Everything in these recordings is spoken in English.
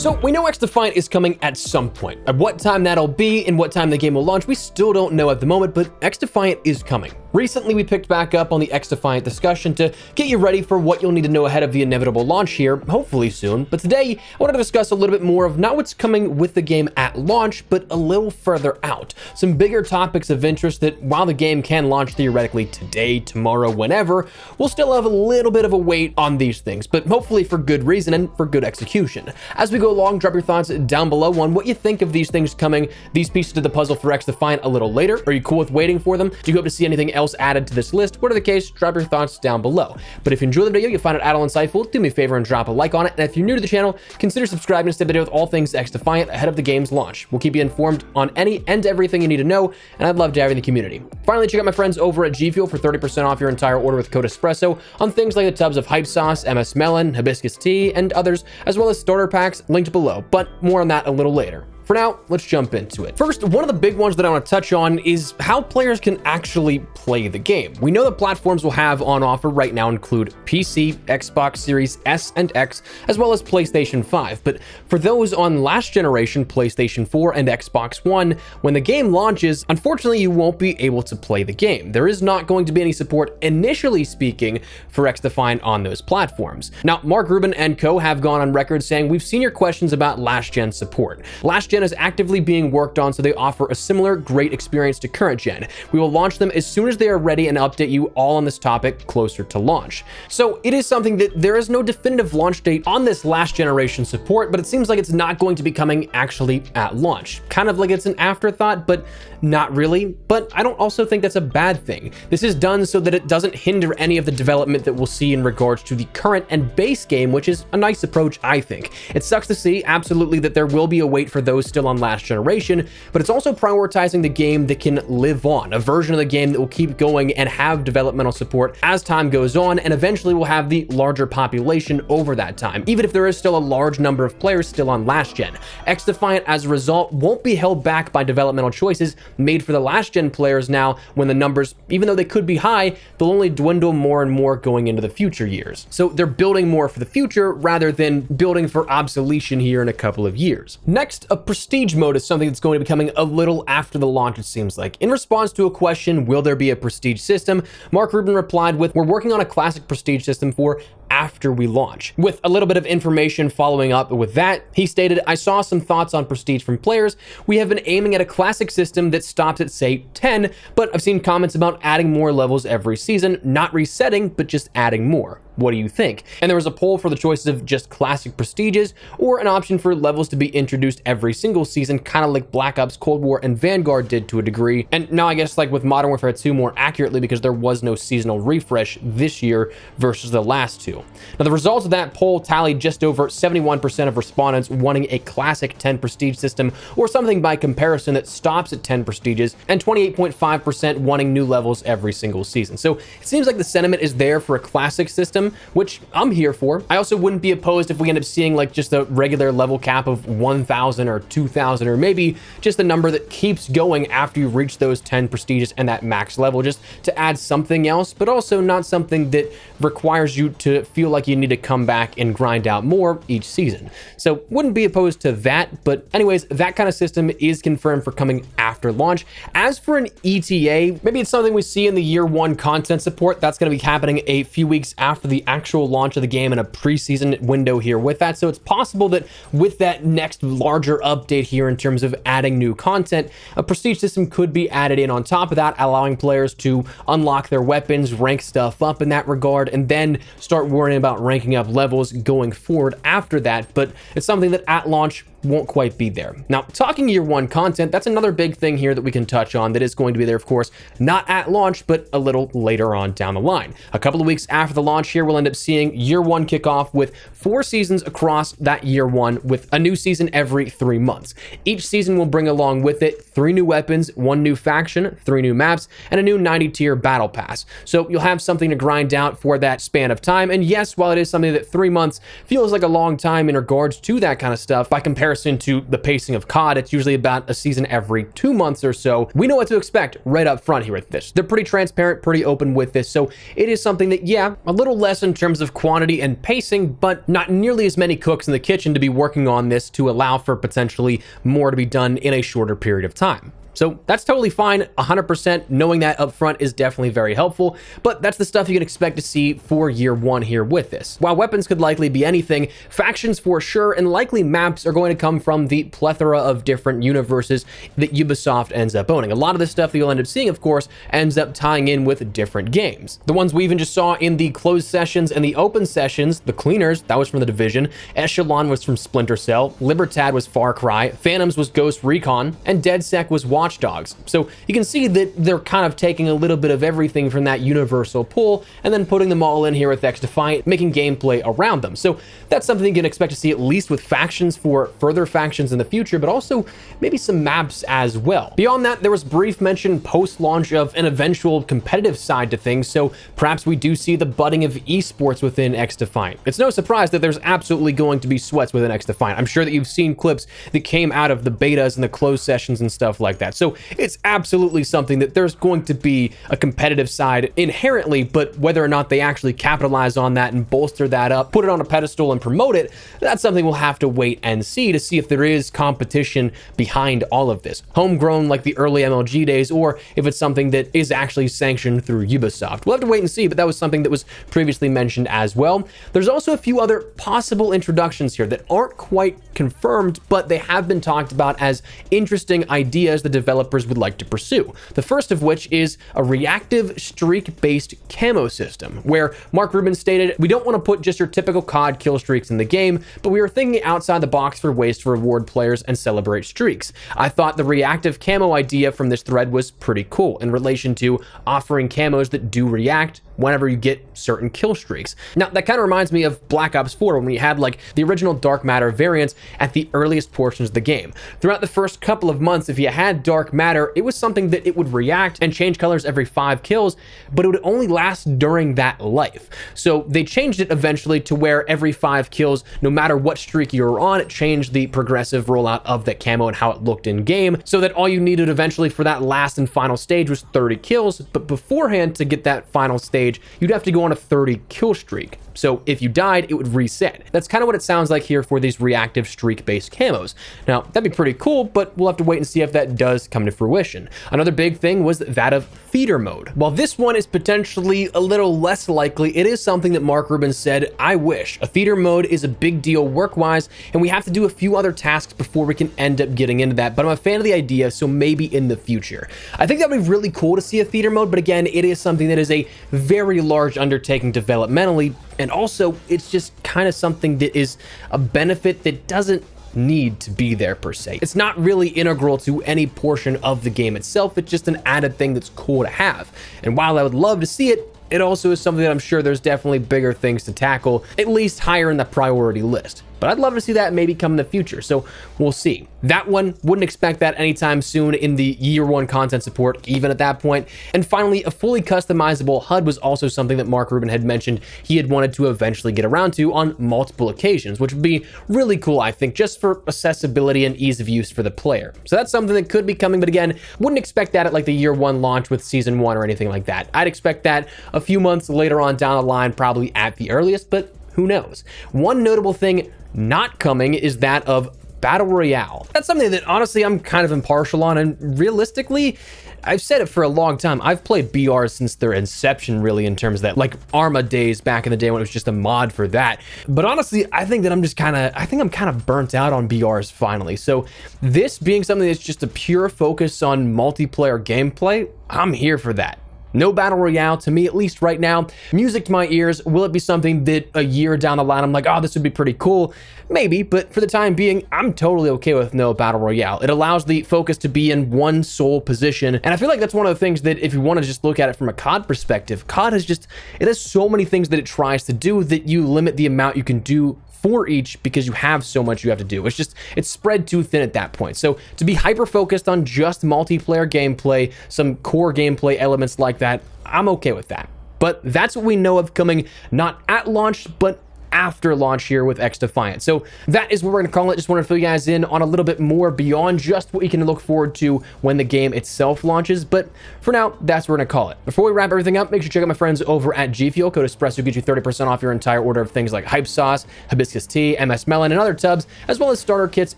So we know XDefiant is coming at some point. At what time that'll be and what time the game will launch, we still don't know at the moment, but XDefiant is coming. Recently, we picked back up on the XDefiant discussion to get you ready for what you'll need to know ahead of the inevitable launch here, hopefully soon. But today, I wanted to discuss a little bit more of not what's coming with the game at launch, but a little further out. Some bigger topics of interest that, while the game can launch theoretically today, tomorrow, whenever, we'll still have a little bit of a wait on these things, but hopefully for good reason and for good execution. As we go along, drop your thoughts down below on what you think of these things coming, these pieces of the puzzle for XDefiant a little later. Are you cool with waiting for them? Do you hope to see anything else added to this list? Whatever the case, drop your thoughts down below. But if you enjoy the video, you find it at all insightful, do me a favor and drop a like on it. And if you're new to the channel, consider subscribing to stay updated with all things XDefiant ahead of the game's launch. We'll keep you informed on any and everything you need to know, and I'd love to have you in the community. Finally, check out my friends over at G Fuel for 30% off your entire order with code ESPRESSO on things like the tubs of hype sauce, MS melon, hibiscus tea, and others, as well as starter packs linked below, but more on that a little later. For now, let's jump into it. First, one of the big ones that I want to touch on is how players can actually play the game. We know the platforms we'll have on offer right now include PC, Xbox Series S and X, as well as PlayStation 5. But for those on last generation PlayStation 4 and Xbox One, when the game launches, unfortunately, you won't be able to play the game. There is not going to be any support, initially speaking, for XDefiant on those platforms. Now, Mark Rubin and co have gone on record saying, "We've seen your questions about last gen support. Last gen is actively being worked on, so they offer a similar great experience to current gen. We will launch them as soon as they are ready and update you all on this topic closer to launch." So it is something that there is no definitive launch date on this last generation support, but it seems like it's not going to be coming actually at launch. Kind of like it's an afterthought, but not really. But I don't also think that's a bad thing. This is done so that it doesn't hinder any of the development that we'll see in regards to the current and base game, which is a nice approach, I think. It sucks to see, absolutely, that there will be a wait for those still on last generation, but it's also prioritizing the game that can live on, a version of the game that will keep going and have developmental support as time goes on, and eventually will have the larger population over that time, even if there is still a large number of players still on last gen. XDefiant, as a result, won't be held back by developmental choices made for the last gen players now, when the numbers, even though they could be high, they'll only dwindle more and more going into the future years. So they're building more for the future rather than building for obsolescence here in a couple of years. Next, a prestige mode is something that's going to be coming a little after the launch, it seems like. In response to a question, will there be a prestige system, Mark Rubin replied with, "We're working on a classic prestige system for after we launch." With a little bit of information following up with that, he stated, "I saw some thoughts on prestige from players. We have been aiming at a classic system that stops at, say, 10, but I've seen comments about adding more levels every season, not resetting, but just adding more. What do you think?" And there was a poll for the choices of just classic prestiges or an option for levels to be introduced every single season, kind of like Black Ops, Cold War, and Vanguard did to a degree. And now I guess like with Modern Warfare 2 more accurately, because there was no seasonal refresh this year versus the last two. Now the results of that poll tallied just over 71% of respondents wanting a classic 10 prestige system or something by comparison that stops at 10 prestiges, and 28.5% wanting new levels every single season. So it seems like the sentiment is there for a classic system, which I'm here for. I also wouldn't be opposed if we end up seeing like just a regular level cap of 1,000 or 2,000, or maybe just a number that keeps going after you reach those 10 prestiges and that max level, just to add something else, but also not something that requires you to feel like you need to come back and grind out more each season. So wouldn't be opposed to that, but anyways, that kind of system is confirmed for coming after launch. As for an ETA, maybe it's something we see in the year one content support. That's going to be happening a few weeks after the actual launch of the game in a preseason window here with that. So it's possible that with that next larger update here in terms of adding new content, a prestige system could be added in on top of that, allowing players to unlock their weapons, rank stuff up in that regard, and then start worrying about ranking up levels going forward after that. But it's something that at launch won't quite be there. Now, talking year one content, that's another big thing here that we can touch on that is going to be there, of course, not at launch, but a little later on down the line. A couple of weeks after the launch here, we'll end up seeing year one kickoff with 4 seasons across that year one, with a new season every 3 months. Each season will bring along with it 3 new weapons, 1 new faction, 3 new maps, and a new 90-tier battle pass. So you'll have something to grind out for that span of time. And yes, while it is something that 3 months feels like a long time in regards to that kind of stuff, by comparison comparison to the pacing of COD, it's usually about a season every 2 months or so. We know what to expect right up front here with this. They're pretty transparent, pretty open with this, so it is something that, yeah, a little less in terms of quantity and pacing, but not nearly as many cooks in the kitchen to be working on this to allow for potentially more to be done in a shorter period of time. So that's totally fine. 100% knowing that up front is definitely very helpful, but that's the stuff you can expect to see for year one here with this. While weapons could likely be anything, factions for sure, and likely maps are going to come from the plethora of different universes that Ubisoft ends up owning. A lot of the stuff that you'll end up seeing, of course, ends up tying in with different games. The ones we even just saw in the closed sessions and the open sessions, the Cleaners, that was from The Division, Echelon was from Splinter Cell, Libertad was Far Cry, Phantoms was Ghost Recon, and DedSec was Watch Dogs. So you can see that they're kind of taking a little bit of everything from that universal pool and then putting them all in here with XDefiant, making gameplay around them. So that's something you can expect to see at least with factions for further factions in the future, but also maybe some maps as well. Beyond that, there was brief mention post-launch of an eventual competitive side to things, so perhaps we do see the budding of esports within XDefiant. It's no surprise that there's absolutely going to be sweats within XDefiant. I'm sure that you've seen clips that came out of the betas and the closed sessions and stuff like that. So it's absolutely something that there's going to be a competitive side inherently, but whether or not they actually capitalize on that and bolster that up, put it on a pedestal and promote it, that's something we'll have to wait and see to see if there is competition behind all of this. Homegrown like the early MLG days, or if it's something that is actually sanctioned through Ubisoft. We'll have to wait and see, but that was something that was previously mentioned as well. There's also a few other possible introductions here that aren't quite confirmed, but they have been talked about as interesting ideas the developers would like to pursue. The first of which is a reactive streak-based camo system, where Mark Rubin stated, "We don't want to put just your typical COD kill streaks in the game, but we are thinking outside the box for ways to reward players and celebrate streaks. I thought the reactive camo idea from this thread was pretty cool in relation to offering camos that do react whenever you get certain kill streaks." Now, that kind of reminds me of Black Ops 4 when we had like the original Dark Matter variants at the earliest portions of the game. Throughout the first couple of months, if you had Dark Matter, it was something that it would react and change colors every 5 kills, but it would only last during that life. So they changed it eventually to where every 5 kills, no matter what streak you were on, it changed the progressive rollout of that camo and how it looked in game, so that all you needed eventually for that last and final stage was 30 kills, but beforehand to get that final stage, you'd have to go on a 30 kill streak. So if you died, it would reset. That's kind of what it sounds like here for these reactive streak-based camos. Now, that'd be pretty cool, but we'll have to wait and see if that does come to fruition. Another big thing was that of theater mode. While this one is potentially a little less likely, it is something that Mark Rubin said, "I wish. A theater mode is a big deal work-wise, and we have to do a few other tasks before we can end up getting into that, but I'm a fan of the idea, so maybe in the future." I think that would be really cool to see a theater mode, but again, it is something that is a very large undertaking developmentally, and also it's just kind of something that is a benefit that doesn't need to be there per se. It's not really integral to any portion of the game itself. It's just an added thing that's cool to have. And while I would love to see it, it also is something that I'm sure there's definitely bigger things to tackle, at least higher in the priority list. But I'd love to see that maybe come in the future, so we'll see. That one, wouldn't expect that anytime soon in the year one content support, even at that point. And finally, a fully customizable HUD was also something that Mark Rubin had mentioned he had wanted to eventually get around to on multiple occasions, which would be really cool, I think, just for accessibility and ease of use for the player. So that's something that could be coming, but again, wouldn't expect that at like the year one launch with season 1 or anything like that. I'd expect that a few months later on down the line, probably at the earliest, but who knows? One notable thing not coming is that of Battle Royale. That's something that honestly I'm kind of impartial on, and realistically, I've said it for a long time. I've played BRs since their inception, really, in terms of that, like Arma days back in the day when it was just a mod for that. But honestly, I think that I'm kind of burnt out on BRs finally. So this being something that's just a pure focus on multiplayer gameplay, I'm here for that. No Battle Royale, to me, at least right now. Music to my ears. Will it be something that a year down the line I'm like, oh, this would be pretty cool? Maybe, but for the time being, I'm totally okay with no Battle Royale. It allows the focus to be in one sole position, and I feel like that's one of the things that if you want to just look at it from a COD perspective, COD has it has so many things that it tries to do that you limit the amount you can do for each because you have so much you have to do. It's spread too thin at that point. So to be hyper focused on just multiplayer gameplay, some core gameplay elements like that, I'm okay with that. But that's what we know of coming, not at launch, but after launch here with XDefiant. So that is what we're going to call it. Just want to fill you guys in on a little bit more beyond just what you can look forward to when the game itself launches. But for now, that's what we're going to call it. Before we wrap everything up, make sure to check out my friends over at G Fuel. Code Espresso gets you 30% off your entire order of things like hype sauce, hibiscus tea, MS melon, and other tubs, as well as starter kits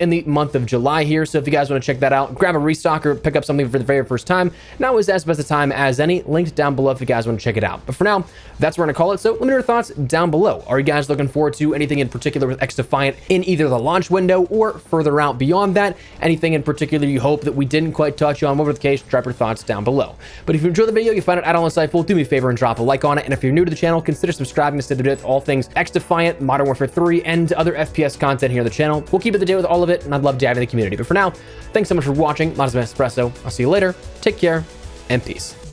in the month of July here. So if you guys want to check that out, grab a restock or pick up something for the very first time, now is as best a time as any. Linked down below if you guys want to check it out. But for now, that's what we're going to call it. So let me know your thoughts down below. Are you guys looking forward to anything in particular with XDefiant in either the launch window or further out beyond that? Anything in particular you hope that we didn't quite touch on? Whatever the case, drop your thoughts down below. But if you enjoyed the video, you find it at all insightful, do me a favor and drop a like on it. And if you're new to the channel, consider subscribing to stay up to date with all things XDefiant, Modern Warfare 3, and other FPS content here on the channel. We'll keep it the day with all of it, and I'd love to have you in the community. But for now, thanks so much for watching. My name is Espresso. I'll see you later. Take care, and peace.